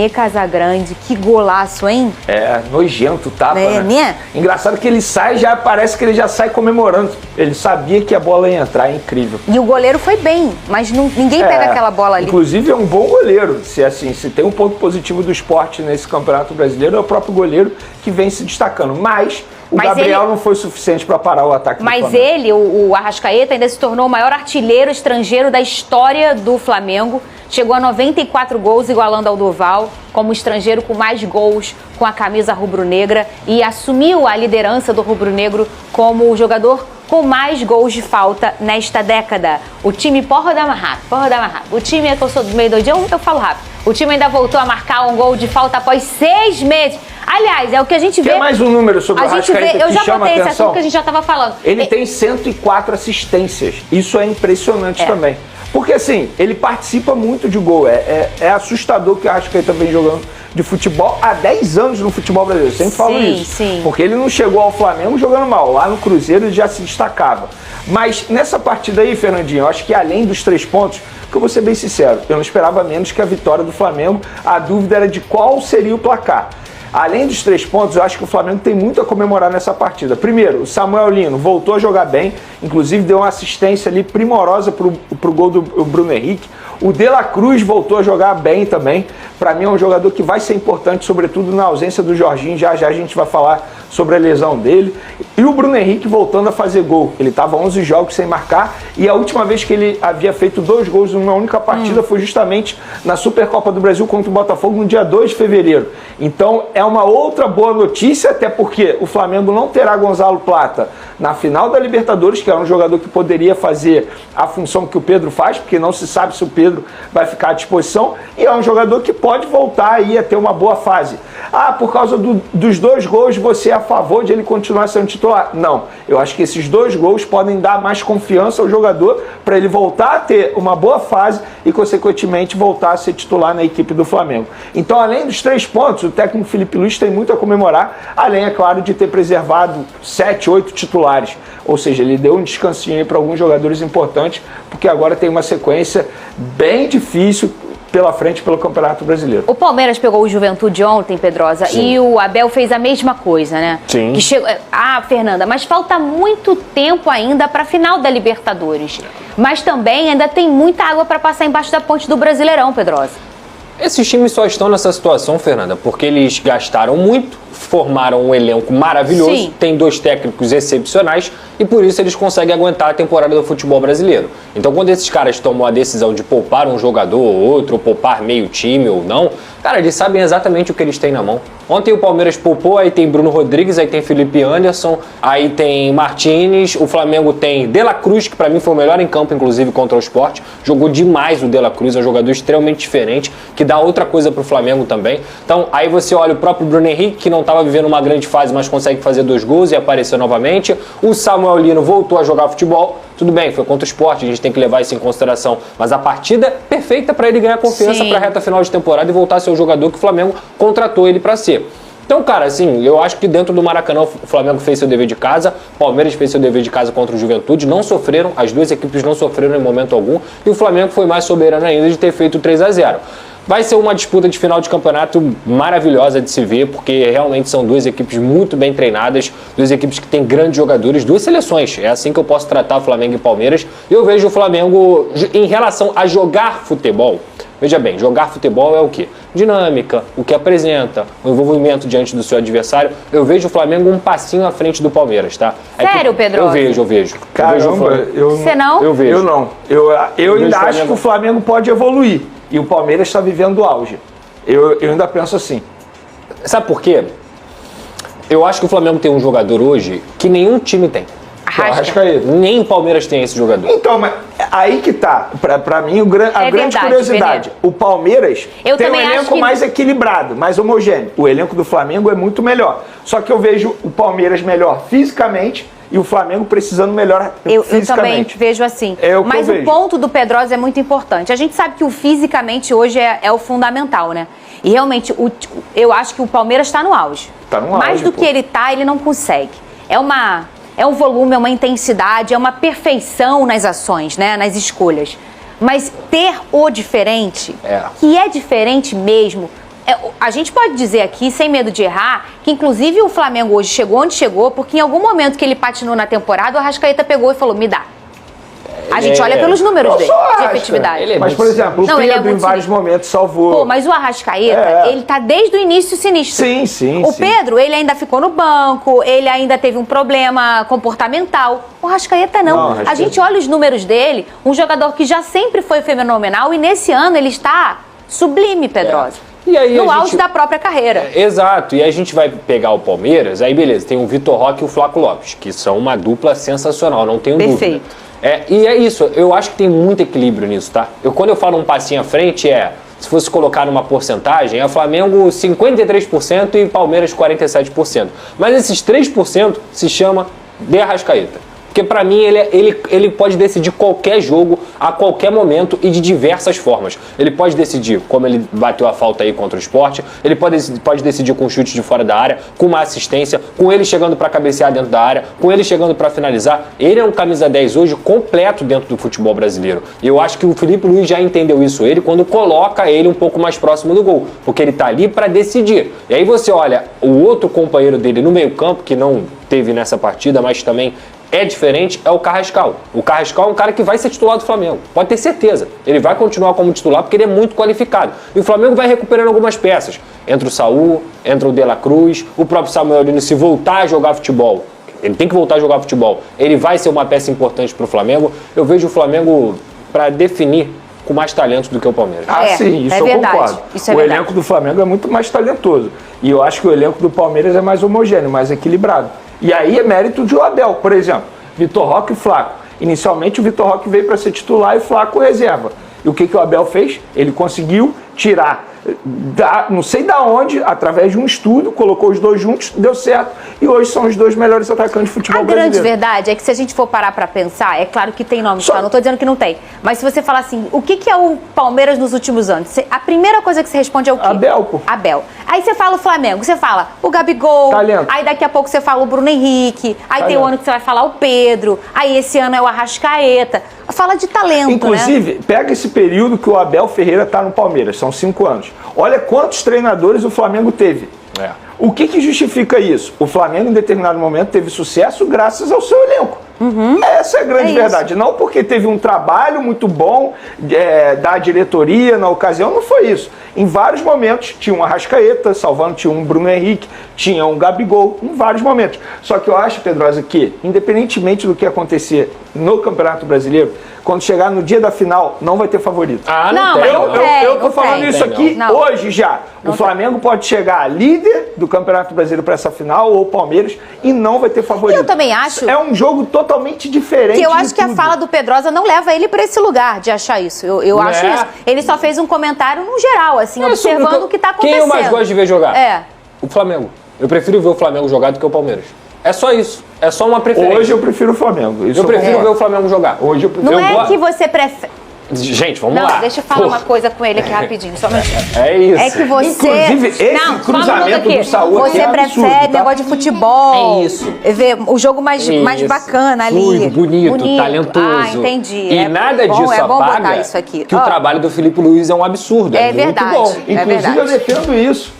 Casagrande, que golaço, hein? É, nojento o tapa, né? Engraçado que ele sai, já parece que ele já sai comemorando. Ele sabia que a bola ia entrar, é incrível. E o goleiro foi bem, mas ninguém pega aquela bola ali. Inclusive é um bom goleiro. Se tem um ponto positivo do esporte nesse Campeonato Brasileiro, é o próprio goleiro que vem se destacando. Mas Gabriel não foi suficiente para parar o ataque do Flamengo. Mas ele, o Arrascaeta, ainda se tornou o maior artilheiro estrangeiro da história do Flamengo. Chegou a 94 gols, igualando ao Duval, como estrangeiro com mais gols com a camisa rubro-negra, e assumiu a liderança do rubro-negro como o jogador com mais gols de falta nesta década. O time, porra da rápido. O time, é que eu sou do meio do dia, eu falo rápido. O time ainda voltou a marcar um gol de falta após 6 meses. Aliás, é o que a gente vê... Tem mais um número sobre o Arrascaeta eu já botei esse assunto que a gente já estava falando. Ele tem 104 assistências. Isso é impressionante também. Porque assim, ele participa muito de gol. É assustador que o Arrascaeta vem jogando de futebol há 10 anos no futebol brasileiro. Eu sempre falo isso. Sim. Porque ele não chegou ao Flamengo jogando mal. Lá no Cruzeiro ele já se destacava. Mas nessa partida aí, Fernandinho, eu acho que além dos 3 pontos, que eu vou ser bem sincero, eu não esperava menos que a vitória do Flamengo. A dúvida era de qual seria o placar. Além dos 3 pontos, eu acho que o Flamengo tem muito a comemorar nessa partida. Primeiro, o Samuel Lino voltou a jogar bem, inclusive deu uma assistência ali primorosa pro gol do Bruno Henrique. O De La Cruz voltou a jogar bem também. Para mim é um jogador que vai ser importante, sobretudo na ausência do Jorginho. Já a gente vai falar sobre a lesão dele. E o Bruno Henrique voltando a fazer gol. Ele estava 11 jogos sem marcar e a última vez que ele havia feito 2 gols numa única partida foi justamente na Supercopa do Brasil contra o Botafogo no dia 2 de fevereiro. Então é uma outra boa notícia, até porque o Flamengo não terá Gonzalo Plata na final da Libertadores, que é um jogador que poderia fazer a função que o Pedro faz, porque não se sabe se o Pedro vai ficar à disposição, e é um jogador que pode voltar aí a ter uma boa fase. Por causa dos 2 gols, você é a favor de ele continuar sendo titular? Não. Eu acho que esses 2 gols podem dar mais confiança ao jogador para ele voltar a ter uma boa fase e, consequentemente, voltar a ser titular na equipe do Flamengo. Então, além dos 3 pontos, o técnico Felipe Luiz tem muito a comemorar, além, é claro, de ter preservado 7, 8 titulares. Ou seja, ele deu um descansinho aí para alguns jogadores importantes, porque agora tem uma sequência bem difícil pela frente pelo Campeonato Brasileiro. O Palmeiras pegou o Juventude ontem, Pedrosa, Sim. E o Abel fez a mesma coisa, né? Sim. Que chegou... Fernanda, mas falta muito tempo ainda para a final da Libertadores. Mas também ainda tem muita água para passar embaixo da ponte do Brasileirão, Pedrosa. Esses times só estão nessa situação, Fernanda, porque eles gastaram muito, formaram um elenco maravilhoso, Sim. Tem 2 técnicos excepcionais e por isso eles conseguem aguentar a temporada do futebol brasileiro. Então quando esses caras tomam a decisão de poupar um jogador ou outro, ou poupar meio time ou não, cara, eles sabem exatamente o que eles têm na mão. Ontem o Palmeiras poupou, aí tem Bruno Rodrigues, aí tem Felipe Anderson, aí tem Martínez, o Flamengo tem De La Cruz, que pra mim foi o melhor em campo, inclusive contra o Sport. Jogou demais o De La Cruz, é um jogador extremamente diferente, que dá outra coisa pro Flamengo também. Então aí você olha o próprio Bruno Henrique, que não estava vivendo uma grande fase, mas consegue fazer 2 gols e apareceu novamente. O Samuel Lino voltou a jogar futebol. Tudo bem, foi contra o Sport, a gente tem que levar isso em consideração. Mas a partida é perfeita para ele ganhar confiança para a reta final de temporada e voltar a ser o jogador que o Flamengo contratou ele para ser. Então, cara, assim, eu acho que dentro do Maracanã o Flamengo fez seu dever de casa, o Palmeiras fez seu dever de casa contra o Juventude, não sofreram, as 2 equipes não sofreram em momento algum, e o Flamengo foi mais soberano ainda de ter feito 3-0. Vai ser uma disputa de final de campeonato maravilhosa de se ver, porque realmente são 2 equipes muito bem treinadas, 2 equipes que têm grandes jogadores, 2 seleções. É assim que eu posso tratar Flamengo e Palmeiras. Eu vejo o Flamengo, em relação a jogar futebol, veja bem, jogar futebol é o quê? Dinâmica, o que apresenta, o envolvimento diante do seu adversário. Eu vejo o Flamengo um passinho à frente do Palmeiras, tá? Sério, Pedro? Eu vejo. Caramba, Você não? Eu vejo. Eu não. Eu ainda acho que o Flamengo pode evoluir. E o Palmeiras está vivendo o auge. Eu ainda penso assim. Sabe por quê? Eu acho que o Flamengo tem um jogador hoje que nenhum time tem. Arrascaeta. Nem o Palmeiras tem esse jogador. Então, mas aí que tá. Pra mim, a grande curiosidade. O Palmeiras tem um elenco mais equilibrado, mais homogêneo. O elenco do Flamengo é muito melhor. Só que eu vejo o Palmeiras melhor fisicamente e o Flamengo precisando melhor fisicamente. Eu também vejo assim. Mas o ponto do Pedrosa é muito importante. A gente sabe que o fisicamente hoje é o fundamental, né? E realmente, eu acho que o Palmeiras está no auge. Tá no auge. Mais do que ele tá, ele não consegue. É um volume, é uma intensidade, é uma perfeição nas ações, né? Nas escolhas. Mas ter o diferente, que é diferente mesmo, A gente pode dizer aqui, sem medo de errar, que inclusive o Flamengo hoje chegou onde chegou, porque em algum momento que ele patinou na temporada, o Arrascaeta pegou e falou, me dá. A gente olha pelos números dele, de efetividade. Mas, por exemplo, o Pedro em vários momentos salvou. Pô, mas o Arrascaeta, ele tá desde o início sinistro. Sim. O Pedro, ele ainda ficou no banco, ele ainda teve um problema comportamental. O Arrascaeta não. A gente olha os números dele, um jogador que já sempre foi fenomenal e nesse ano ele está sublime, Pedrosa. E aí no auge da própria carreira. Exato. E aí a gente vai pegar o Palmeiras, aí beleza, tem o Vitor Roque e o Flaco Lopes, que são uma dupla sensacional, não tenho dúvida. E é isso, eu acho que tem muito equilíbrio nisso, tá? Quando eu falo um passinho à frente, se fosse colocar numa porcentagem, é Flamengo 53% e Palmeiras 47%. Mas esses 3% se chama de Arrascaeta. Porque pra mim ele pode decidir qualquer jogo, a qualquer momento e de diversas formas. Ele pode decidir como ele bateu a falta aí contra o Sport, ele pode decidir com chute de fora da área, com uma assistência, com ele chegando pra cabecear dentro da área, com ele chegando pra finalizar. Ele é um camisa 10 hoje completo dentro do futebol brasileiro. E eu acho que o Felipe Luiz já entendeu isso quando coloca ele um pouco mais próximo do gol, porque ele tá ali pra decidir. E aí você olha o outro companheiro dele no meio-campo, que não teve nessa partida, mas também é diferente, é o Carrascal. O Carrascal é um cara que vai ser titular do Flamengo. Pode ter certeza. Ele vai continuar como titular porque ele é muito qualificado. E o Flamengo vai recuperando algumas peças. Entra o Saúl, entra o De La Cruz, o próprio Samuel Lino, se voltar a jogar futebol. Ele tem que voltar a jogar futebol. Ele vai ser uma peça importante para o Flamengo. Eu vejo o Flamengo para definir com mais talento do que o Palmeiras. Sim, isso eu concordo. O elenco do Flamengo é muito mais talentoso. E eu acho que o elenco do Palmeiras é mais homogêneo, mais equilibrado. E aí é mérito de Abel, por exemplo. Vitor Roque e Flaco. Inicialmente o Vitor Roque veio para ser titular e o Flaco reserva. E o que o Abel fez? Ele conseguiu tirar, não sei da onde, através de um estudo, colocou os dois juntos, deu certo. E hoje são os dois melhores atacantes de futebol brasileiro. A grande verdade é que se a gente for parar para pensar, é claro que tem nome, tá? Não estou dizendo que não tem. Mas se você falar assim, o que é o Palmeiras nos últimos anos? A primeira coisa que você responde é o quê? Abel, pô. Abel. Aí você fala o Flamengo, você fala o Gabigol, talento. Aí daqui a pouco você fala o Bruno Henrique, aí tem o ano que você vai falar o Pedro, aí esse ano é o Arrascaeta. Fala de talento, inclusive, pega esse período que o Abel Ferreira está no Palmeiras, são 5 anos. Olha quantos treinadores o Flamengo teve. O que justifica isso? O Flamengo, em determinado momento, teve sucesso graças ao seu elenco. Essa é a grande verdade. Não porque teve um trabalho muito bom da diretoria na ocasião, não foi isso. Em vários momentos tinha um Arrascaeta, salvando, tinha um Bruno Henrique, tinha um Gabigol, em vários momentos. Só que eu acho, Pedrosa, que independentemente do que acontecer no Campeonato Brasileiro, quando chegar no dia da final, não vai ter favorito. Eu tô falando isso aqui hoje já. O Flamengo pode chegar líder do Campeonato Brasileiro para essa final, ou o Palmeiras, e não vai ter favorito. Eu também acho. É um jogo totalmente diferente. Que eu acho que a fala do Pedrosa não leva ele para esse lugar de achar isso. Eu acho isso. Ele só fez um comentário no geral, assim, observando o que tá acontecendo. Quem eu mais gosto de ver jogar? O Flamengo. Eu prefiro ver o Flamengo jogar do que o Palmeiras. É só isso. É só uma preferência. Hoje eu prefiro o Flamengo. Eu prefiro ver o Flamengo jogar. Hoje eu prefiro. Não é que você prefere... Gente, vamos lá. Não, deixa eu falar uma coisa com ele aqui rapidinho, só um minutinho. É isso. É que você... Inclusive, esse cruzamento do Saúl você é prefere absurdo, tá? negócio de futebol. É isso. Ver o jogo mais bacana ali. Fluido, bonito, talentoso. Entendi. E nada disso apaga isso aqui. Que o trabalho do Felipe Luiz é um absurdo. É verdade. Muito bom. Inclusive, eu defendo isso.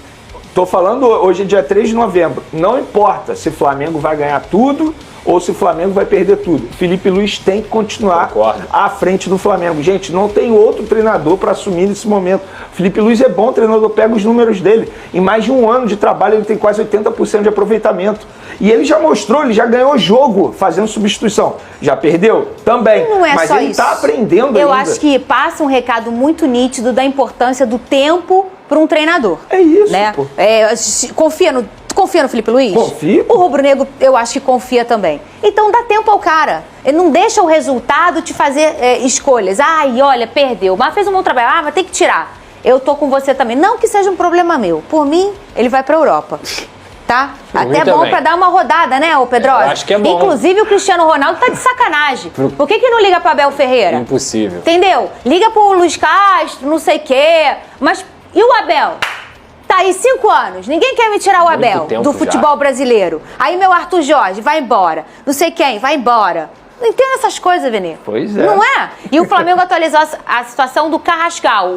Tô falando hoje é dia 3 de novembro. Não importa se o Flamengo vai ganhar tudo ou se o Flamengo vai perder tudo. Felipe Luiz tem que continuar à frente do Flamengo. Gente, não tem outro treinador para assumir nesse momento. Felipe Luiz é bom treinador, pega os números dele. Em mais de um ano de trabalho, ele tem quase 80% de aproveitamento. E ele já mostrou, ele já ganhou jogo fazendo substituição. Já perdeu? Também. Não é mas só ele isso. está aprendendo ainda. Eu acho que passa um recado muito nítido da importância do tempo para um treinador. É isso, né? pô. Confia no Felipe Luiz? Confio. O rubro-negro, eu acho que confia também. Então dá tempo ao cara. Ele não deixa o resultado te fazer escolhas. Ai, olha, perdeu. Mas fez um bom trabalho. Vai ter que tirar. Eu tô com você também. Não que seja um problema meu. Por mim, ele vai pra Europa. Tá? Até bom pra dar uma rodada, né, ô Pedrosa? Eu acho que é bom. Inclusive, o Cristiano Ronaldo tá de sacanagem. Por que não liga pra Abel Ferreira? Impossível. Entendeu? Liga pro Luiz Castro, não sei o quê. Mas e o Abel? Tá aí 5 anos. Ninguém quer me tirar o Abel do futebol brasileiro. Aí meu Arthur Jorge vai embora. Não sei quem, vai embora. Não entendo essas coisas, Vene. Pois é. Não é? E o Flamengo atualizou a situação do Carrascal.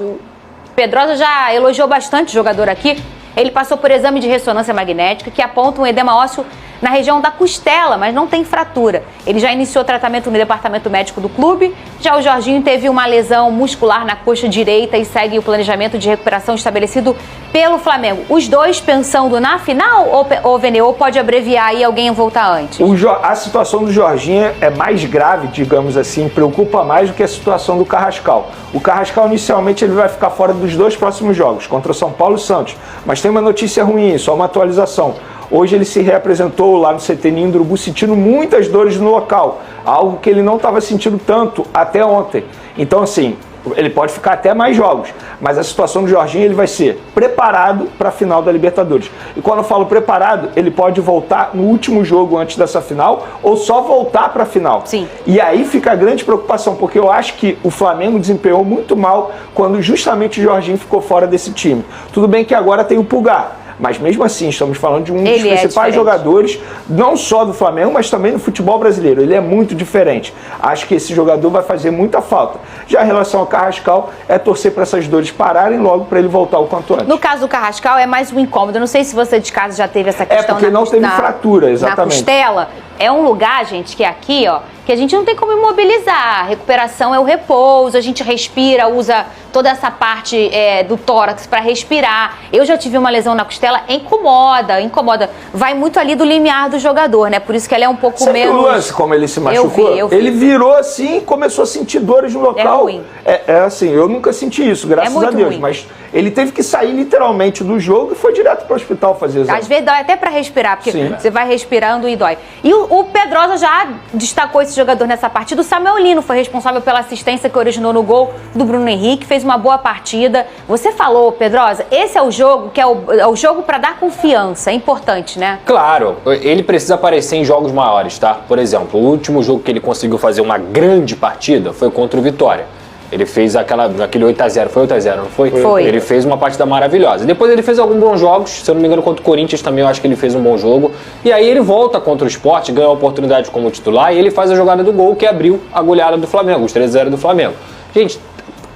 Pedrosa já elogiou bastante o jogador aqui. Ele passou por exame de ressonância magnética que aponta um edema ósseo na região da costela, mas não tem fratura. Ele já iniciou tratamento no departamento médico do clube. Já o Jorginho teve uma lesão muscular na coxa direita e segue o planejamento de recuperação estabelecido pelo Flamengo. Os dois pensando na final ou Veneu pode abreviar e alguém voltar antes? A situação do Jorginho é mais grave, digamos assim, preocupa mais do que a situação do Carrascal. O Carrascal inicialmente ele vai ficar fora dos 2 próximos jogos, contra o São Paulo e o Santos. Mas tem uma notícia ruim, só uma atualização. Hoje ele se reapresentou lá no CT Ninho do Urubu sentindo muitas dores no local, algo que ele não estava sentindo tanto até ontem. Então, assim, ele pode ficar até mais jogos, mas a situação do Jorginho ele vai ser preparado para a final da Libertadores. E quando eu falo preparado, ele pode voltar no último jogo antes dessa final ou só voltar para a final. Sim. E aí fica a grande preocupação, porque eu acho que o Flamengo desempenhou muito mal quando justamente o Jorginho ficou fora desse time. Tudo bem que agora tem o Pulgar. Mas mesmo assim, estamos falando de um dos principais jogadores, não só do Flamengo, mas também do futebol brasileiro. Ele é muito diferente. Acho que esse jogador vai fazer muita falta. Já em relação ao Carrascal, é torcer para essas dores pararem logo para ele voltar o quanto antes. No caso do Carrascal, é mais um incômodo. Eu não sei se você de casa já teve essa questão. Porque não teve fratura, exatamente. Na costela. É um lugar, gente, que é aqui, ó, que a gente não tem como imobilizar. A recuperação é o repouso, a gente respira, usa toda essa parte do tórax para respirar. Eu já tive uma lesão na costela, incomoda. Vai muito ali do limiar do jogador, né? Por isso que ela é um pouco menos... o lance, como ele se machucou? Eu vi. Ele virou assim e começou a sentir dores no local. É ruim. É assim, eu nunca senti isso, graças a Deus. Ruim. Mas ele teve que sair literalmente do jogo e foi direto para o hospital fazer exame. Às vezes dói até para respirar, porque Sim. Você vai respirando e dói. E o Pedrosa já destacou esse jogador nessa partida. O Samuel Lino foi responsável pela assistência que originou no gol do Bruno Henrique, fez uma boa partida. Você falou, Pedrosa, esse é o jogo que é o jogo para dar confiança. É importante, né? Claro, ele precisa aparecer em jogos maiores, tá? Por exemplo, o último jogo que ele conseguiu fazer uma grande partida foi contra o Vitória. Ele fez aquele 8x0, foi 8x0, não foi? Foi. Ele fez uma partida maravilhosa. Depois ele fez alguns bons jogos, se eu não me engano, contra o Corinthians também eu acho que ele fez um bom jogo. E aí ele volta contra o Sport, ganha a oportunidade como titular e ele faz a jogada do gol que abriu a goleada do Flamengo, os 3-0 do Flamengo. Gente,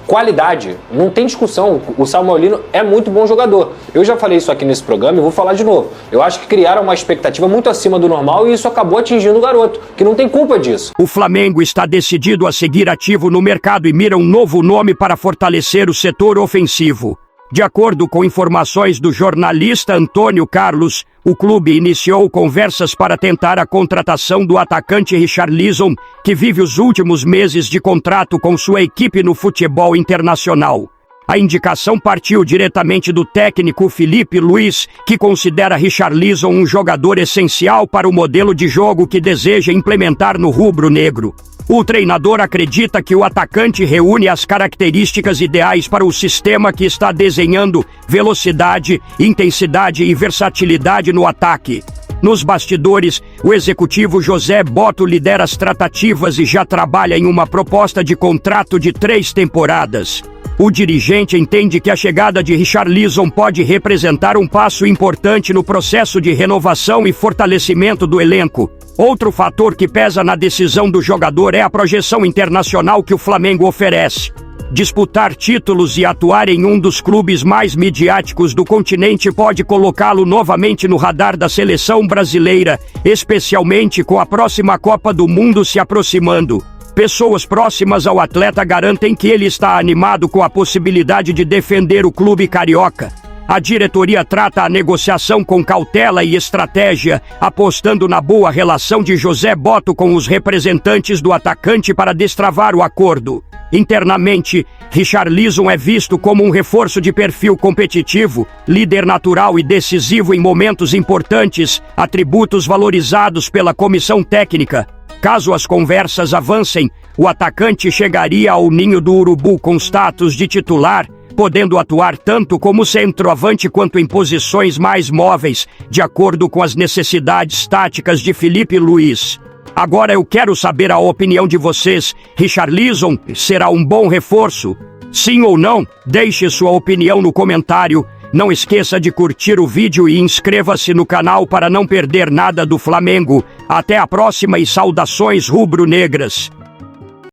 qualidade, não tem discussão. O Samuel Lino é muito bom jogador. Eu já falei isso aqui nesse programa e vou falar de novo. Eu acho que criaram uma expectativa muito acima do normal e isso acabou atingindo o garoto, que não tem culpa disso. O Flamengo está decidido a seguir ativo no mercado e mira um novo nome para fortalecer o setor ofensivo. De acordo com informações do jornalista Antônio Carlos, o clube iniciou conversas para tentar a contratação do atacante Richarlison, que vive os últimos meses de contrato com sua equipe no futebol internacional. A indicação partiu diretamente do técnico Felipe Luiz, que considera Richarlison um jogador essencial para o modelo de jogo que deseja implementar no rubro-negro. O treinador acredita que o atacante reúne as características ideais para o sistema que está desenhando: velocidade, intensidade e versatilidade no ataque. Nos bastidores, o executivo José Botto lidera as tratativas e já trabalha em uma proposta de contrato de 3 temporadas. O dirigente entende que a chegada de Richarlison pode representar um passo importante no processo de renovação e fortalecimento do elenco. Outro fator que pesa na decisão do jogador é a projeção internacional que o Flamengo oferece. Disputar títulos e atuar em um dos clubes mais midiáticos do continente pode colocá-lo novamente no radar da seleção brasileira, especialmente com a próxima Copa do Mundo se aproximando. Pessoas próximas ao atleta garantem que ele está animado com a possibilidade de defender o clube carioca. A diretoria trata a negociação com cautela e estratégia, apostando na boa relação de José Botto com os representantes do atacante para destravar o acordo. Internamente, Richarlison é visto como um reforço de perfil competitivo, líder natural e decisivo em momentos importantes, atributos valorizados pela comissão técnica. Caso as conversas avancem, o atacante chegaria ao Ninho do Urubu com status de titular, podendo atuar tanto como centroavante quanto em posições mais móveis, de acordo com as necessidades táticas de Felipe Luiz. Agora eu quero saber a opinião de vocês. Richarlison será um bom reforço? Sim ou não? Deixe sua opinião no comentário. Não esqueça de curtir o vídeo e inscreva-se no canal para não perder nada do Flamengo. Até a próxima e saudações rubro-negras.